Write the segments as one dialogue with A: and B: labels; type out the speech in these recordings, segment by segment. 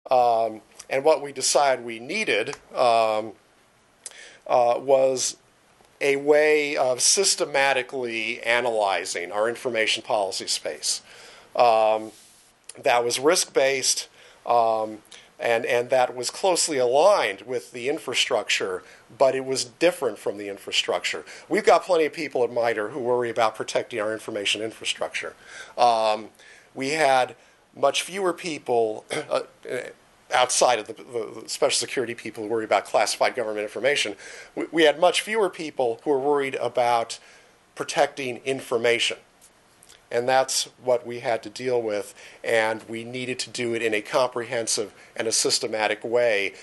A: And what we decided we needed was a way of systematically analyzing our information policy space that was risk-based and that was closely aligned with the infrastructure, but it was different from the infrastructure. We've got plenty of people at MITRE who worry about protecting our information infrastructure. We had much fewer people outside of the special security people who worry about classified government information. We had much fewer people who were worried about protecting information. And that's what we had to deal with, and we needed to do it in a comprehensive and a systematic way.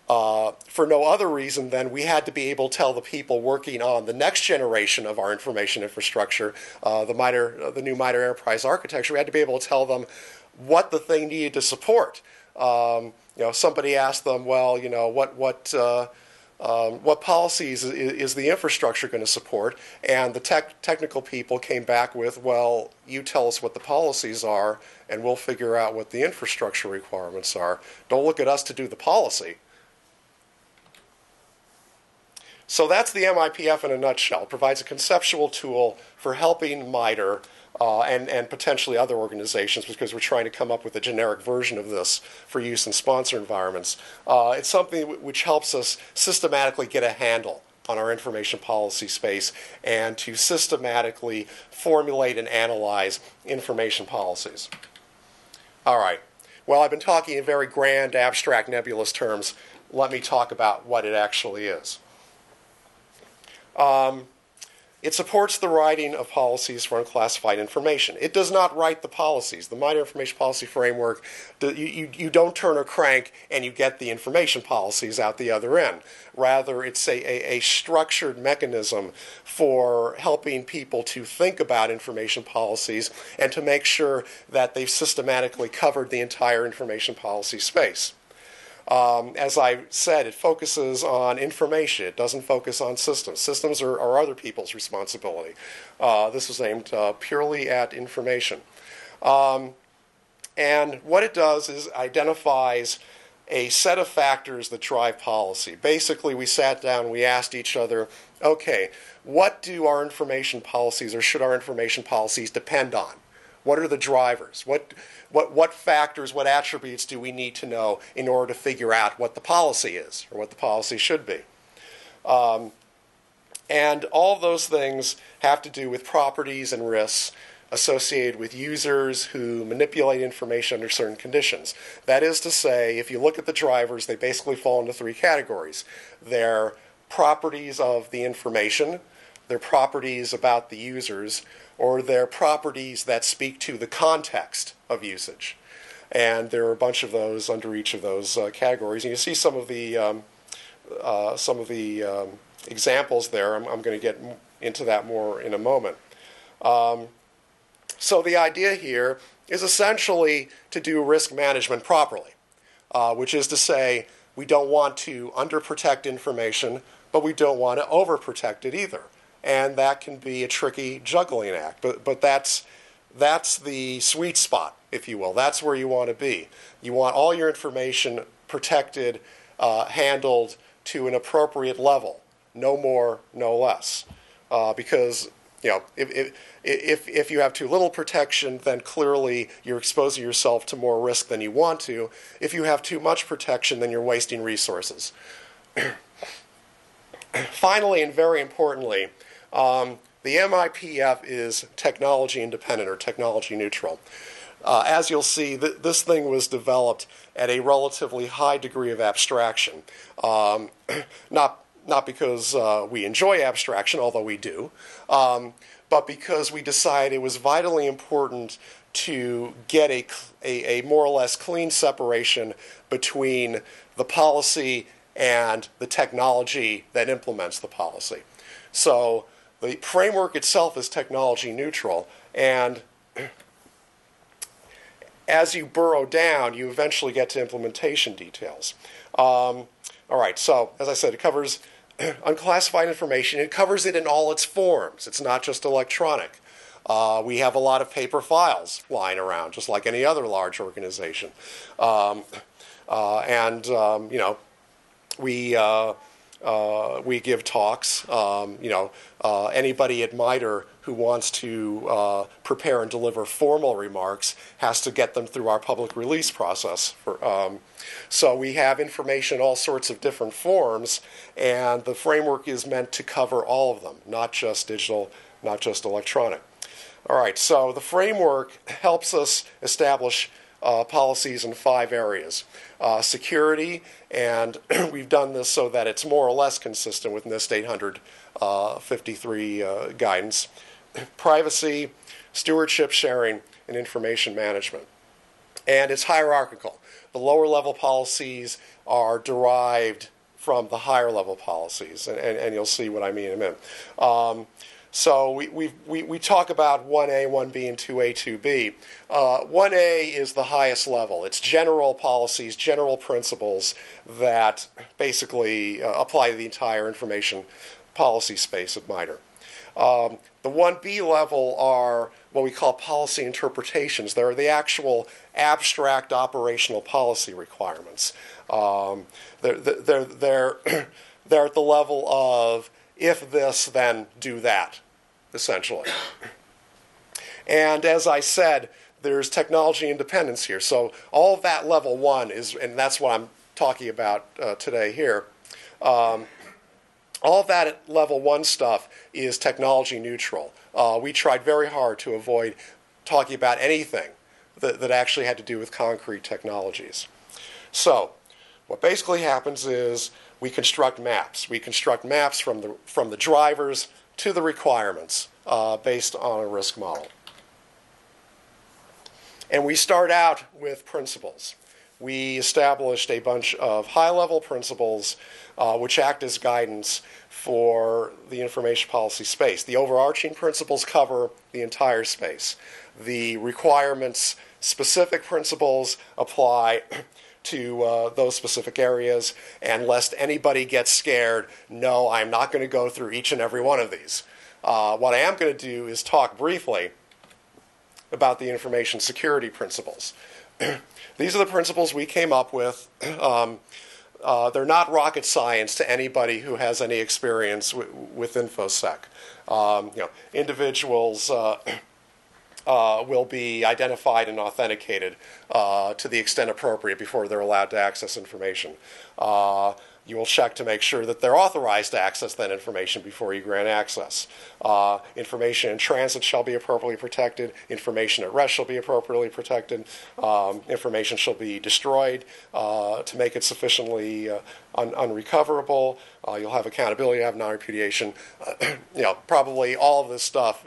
A: For no other reason than we had to be able to tell the people working on the next generation of our information infrastructure, the new MITRE enterprise architecture, we had to be able to tell them what the thing needed to support. Somebody asked them, well, what policies is the infrastructure going to support? And the technical people came back with, well, you tell us what the policies are, and we'll figure out what the infrastructure requirements are. Don't look at us to do the policy. So that's the MIPF in a nutshell. It provides a conceptual tool for helping MITRE and potentially other organizations, because we're trying to come up with a generic version of this for use in sponsor environments. It's something which helps us systematically get a handle on our information policy space and to systematically formulate and analyze information policies. All right. Well, I've been talking in very grand, abstract, nebulous terms. Let me talk about what it actually is. It supports the writing of policies for unclassified information. It does not write the policies. The MITRE Information Policy Framework, you don't turn a crank and you get the information policies out the other end. Rather, it's a structured mechanism for helping people to think about information policies and to make sure that they've systematically covered the entire information policy space. As I said, it focuses on information. It doesn't focus on systems. Systems are other people's responsibility. This was aimed purely at information. And what it does is identifies a set of factors that drive policy. Basically, we sat down and we asked each other, okay, what do our information policies, or should our information policies depend on? What are the drivers? What factors, what attributes do we need to know in order to figure out what the policy is, or what the policy should be? And all of those things have to do with properties and risks associated with users who manipulate information under certain conditions. That is to say, if you look at the drivers, they basically fall into three categories. They're properties of the information, they're properties about the users, or they're properties that speak to the context of usage. And there are a bunch of those under each of those categories. And you see some of the examples there. I'm going to get into that more in a moment. So the idea here is essentially to do risk management properly, which is to say we don't want to underprotect information, but we don't want to overprotect it either. And that can be a tricky juggling act, but that's the sweet spot, if you will. That's where you want to be. You want all your information protected, handled to an appropriate level, no more, no less. Because if you have too little protection, then clearly you're exposing yourself to more risk than you want to. If you have too much protection, then you're wasting resources. Finally, and very importantly, the MIPF is technology independent or technology neutral. As you'll see, this thing was developed at a relatively high degree of abstraction. Not because we enjoy abstraction, although we do, but because we decided it was vitally important to get a more or less clean separation between the policy and the technology that implements the policy. So the framework itself is technology neutral, and as you burrow down, you eventually get to implementation details. All right, so as I said, it covers unclassified information. It covers it in all its forms. It's not just electronic. We have a lot of paper files lying around, just like any other large organization. You know, we give talks. You know, anybody at MITRE who wants to prepare and deliver formal remarks has to get them through our public release process. So we have information in all sorts of different forms, and the framework is meant to cover all of them, not just digital, not just electronic. All right, so the framework helps us establish policies in 5 areas. Security, and we've done this so that it's more or less consistent with NIST 853 guidance. Privacy, stewardship, sharing, and information management. And it's hierarchical. The lower level policies are derived from the higher level policies, and you'll see what I mean in a minute. So we talk about 1A, 1B, and 2A, 2B. 1A is the highest level. It's general policies, general principles that basically apply to the entire information policy space of MITRE. The 1B level are what we call policy interpretations. They're the actual abstract operational policy requirements. They're at the level of if this, then do that, essentially. And as I said, there's technology independence here. So all of that level 1 is, and that's what I'm talking about today here. All of that at level 1 stuff is technology neutral. We tried very hard to avoid talking about anything that actually had to do with concrete technologies. So what basically happens is we construct maps. We construct maps from the drivers to the requirements based on a risk model. And we start out with principles. We established a bunch of high-level principles which act as guidance for the information policy space. The overarching principles cover the entire space. The requirements-specific principles apply to those specific areas, and lest anybody gets scared, no, I'm not going to go through each and every one of these. What I am going to do is talk briefly about the information security principles. These are the principles we came up with. They're not rocket science to anybody who has any experience with InfoSec. You know, individuals will be identified and authenticated to the extent appropriate before they're allowed to access information. You will check to make sure that they're authorized to access that information before you grant access. Information in transit shall be appropriately protected. Information at rest shall be appropriately protected. Information shall be destroyed to make it sufficiently unrecoverable. You'll have accountability, have non-repudiation. You know, probably all of this stuff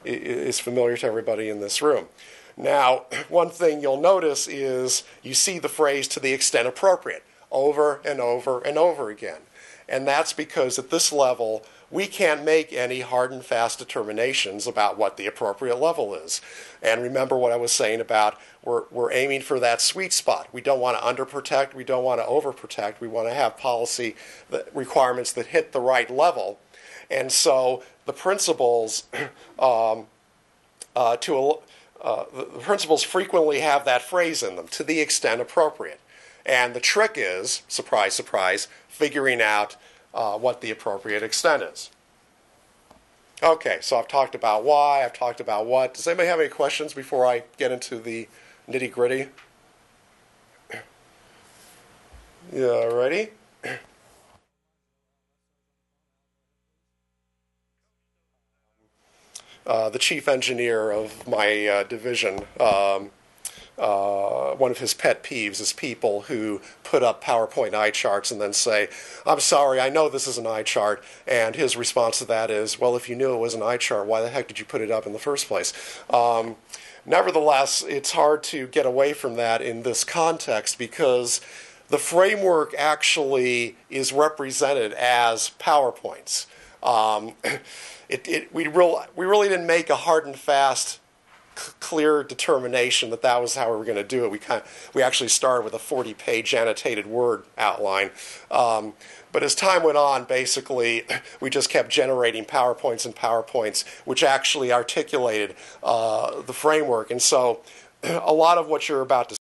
A: is familiar to everybody in this room. Now, one thing you'll notice is you see the phrase "to the extent appropriate" over and over and over again. And that's because at this level, we can't make any hard and fast determinations about what the appropriate level is. And remember what I was saying about we're aiming for that sweet spot. We don't want to underprotect, we don't want to overprotect, we want to have policy requirements that hit the right level. And so the principles the principles frequently have that phrase in them, "to the extent appropriate." And the trick is, surprise, surprise, figuring out what the appropriate extent is. Okay, so I've talked about why, I've talked about what. Does anybody have any questions before I get into the nitty-gritty? Yeah, ready? The chief engineer of my division, one of his pet peeves is people who put up PowerPoint eye charts and then say, "I'm sorry, I know this is an eye chart," and his response to that is, "Well, if you knew it was an eye chart, why the heck did you put it up in the first place?" Nevertheless, it's hard to get away from that in this context because the framework actually is represented as PowerPoints. We really didn't make a hard and fast, clear determination that that was how we were going to do it. We actually started with a 40-page annotated Word outline. But as time went on, basically, we just kept generating PowerPoints and PowerPoints, which actually articulated the framework. And so a lot of what you're about to